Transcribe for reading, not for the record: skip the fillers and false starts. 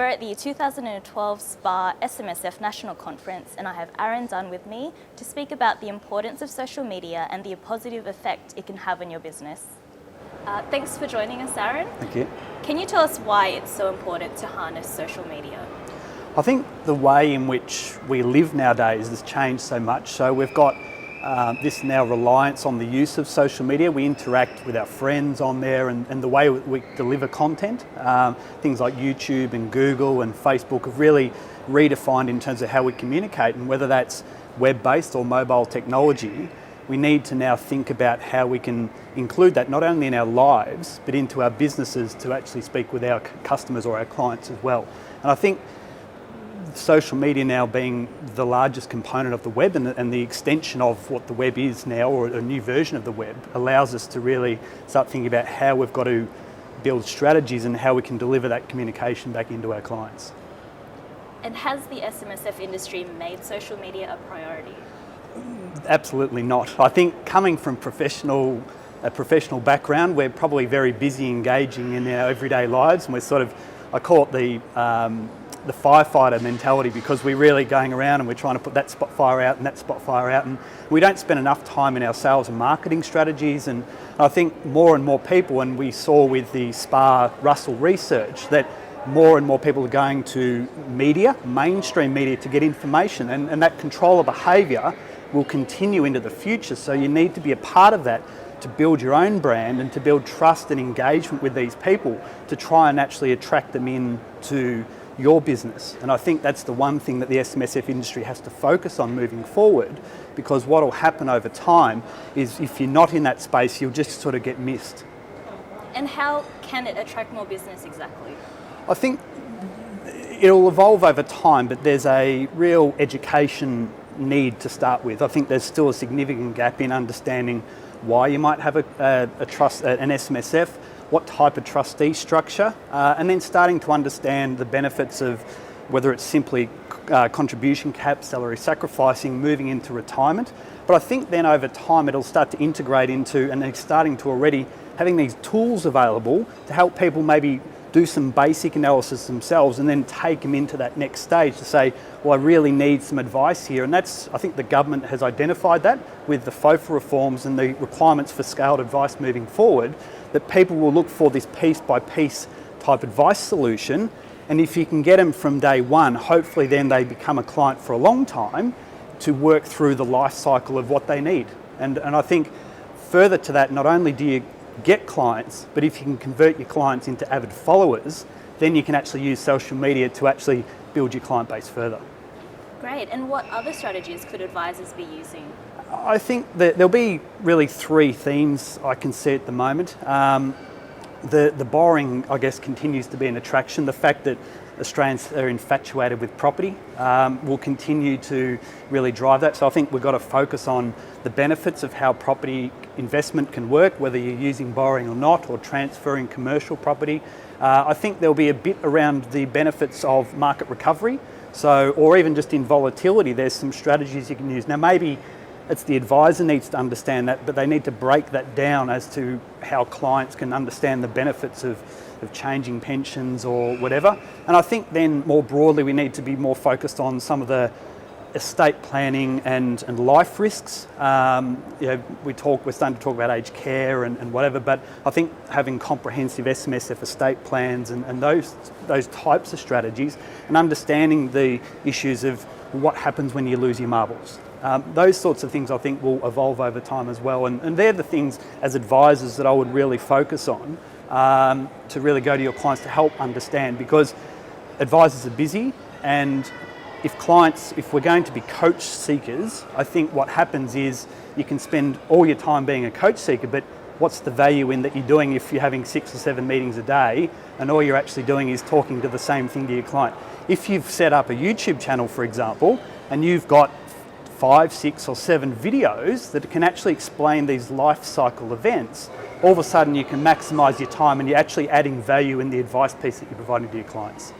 We're at the 2012 SPAA SMSF National Conference, and I have Dunn with me to speak about the importance of social media and the positive effect it can have on your business. Thanks for joining us, Aaron. Thank you. Can you tell us why it's so important to harness social media? I think the way in which we live nowadays has changed so much. So we've got this now reliance on the use of social media. We interact with our friends on there, and the way we deliver content. Things like YouTube and Google and Facebook have really redefined in terms of how we communicate, and whether that's web-based or mobile technology, we need to now think about how we can include that not only in our lives but into our businesses to actually speak with our customers or our clients as well. And I think social media now being the largest component of the web and the extension of what the web is now, or a new version of the web, allows us to really start thinking about how we've got to build strategies and how we can deliver that communication back into our clients. And has the SMSF industry made social media a priority? Absolutely not. I think coming from a professional background, we're probably very busy engaging in our everyday lives, and we're sort of, I call it the firefighter mentality, because we're really going around and we're trying to put that spot fire out and that spot fire out, and we don't spend enough time in our sales and marketing strategies. And I think more and more people, and we saw with the SPAA Russell research, that more and more people are going to media, mainstream media, to get information, and that control of behaviour will continue into the future. So you need to be a part of that to build your own brand and to build trust and engagement with these people to try and actually attract them into your business. And I think that's the one thing that the SMSF industry has to focus on moving forward, because what will happen over time is if you're not in that space, you'll just sort of get missed. And how can it attract more business exactly? I think it'll evolve over time, but there's a real education need to start with. I think there's still a significant gap in understanding why you might have an SMSF, what type of trustee structure, and then starting to understand the benefits of whether it's simply contribution caps, salary sacrificing, moving into retirement. But I think then over time it'll start to integrate into, and they're starting to already, having these tools available to help people maybe do some basic analysis themselves and then take them into that next stage to say, well, I really need some advice here. And that's, I think the government has identified that with the FOFA reforms and the requirements for scaled advice moving forward, that people will look for this piece by piece type advice solution. And if you can get them from day one, hopefully then they become a client for a long time to work through the life cycle of what they need. And I think further to that, not only do you get clients, but if you can convert your clients into avid followers, then you can actually use social media to actually build your client base further. Great. And what other strategies could advisors be using? I think that there'll be really three themes I can see at the moment. The borrowing, I guess, continues to be an attraction. The fact that Australians are infatuated with property will continue to really drive that. So I think we've got to focus on the benefits of how property investment can work, whether you're using borrowing or not, or transferring commercial property. I think there'll be a bit around the benefits of market recovery. So, or even just in volatility, there's some strategies you can use. Now, maybe it's the advisor needs to understand that, but they need to break that down as to how clients can understand the benefits of changing pensions or whatever. And I think then more broadly, we need to be more focused on some of the estate planning and life risks. We're starting to talk about aged care and whatever, but I think having comprehensive SMSF estate plans and those types of strategies, and understanding the issues of what happens when you lose your marbles. Those sorts of things I think will evolve over time as well, and they're the things as advisors that I would really focus on to really go to your clients to help understand, because advisors are busy, and if we're going to be coach seekers, I think what happens is you can spend all your time being a coach seeker, but what's the value in that you're doing if you're having 6 or 7 meetings a day and all you're actually doing is talking to the same thing to your client? If you've set up a YouTube channel, for example, and you've got 5, 6 or 7 videos that can actually explain these life cycle events, all of a sudden you can maximise your time and you're actually adding value in the advice piece that you're providing to your clients.